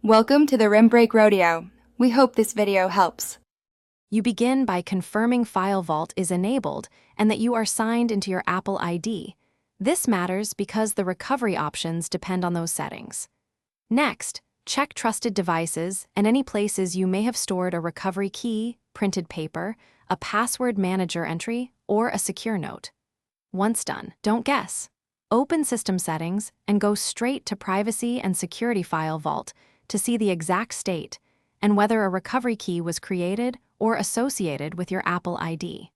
Welcome to the Rim Break Rodeo. We hope this video helps. You begin by confirming File Vault is enabled and that you are signed into your Apple ID. This matters because the recovery options depend on those settings. Next, check trusted devices and any places you may have stored a recovery key, printed paper, a password manager entry, or a secure note. Once done, don't guess. Open System Settings and go straight to Privacy and Security File Vault to see the exact state and whether a recovery key was created or associated with your Apple ID.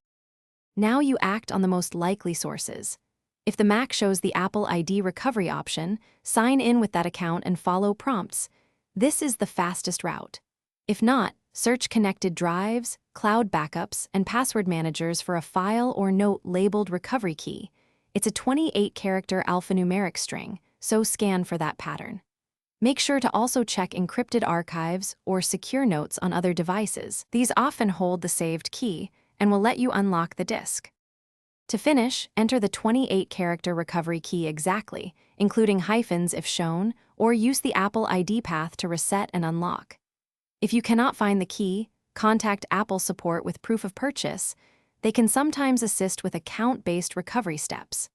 Now you act on the most likely sources. If the Mac shows the Apple ID recovery option, sign in with that account and follow prompts. This is the fastest route. If not, search connected drives, cloud backups, and password managers for a file or note labeled recovery key. It's a 28-character alphanumeric string, so scan for that pattern. Make sure to also check encrypted archives or secure notes on other devices. These often hold the saved key and will let you unlock the disk. To finish, enter the 28-character recovery key exactly, including hyphens if shown, or use the Apple ID path to reset and unlock. If you cannot find the key, contact Apple support with proof of purchase. They can sometimes assist with account-based recovery steps.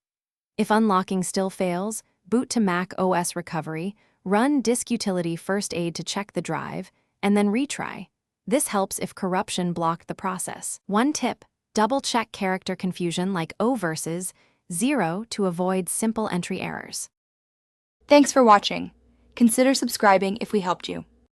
If unlocking still fails, boot to Mac OS Recovery, run Disk Utility First Aid to check the drive, and then retry. This helps if corruption blocked the process. One tip: double-check character confusion like O versus 0 to avoid simple entry errors. Thanks for watching. Consider subscribing if we helped you.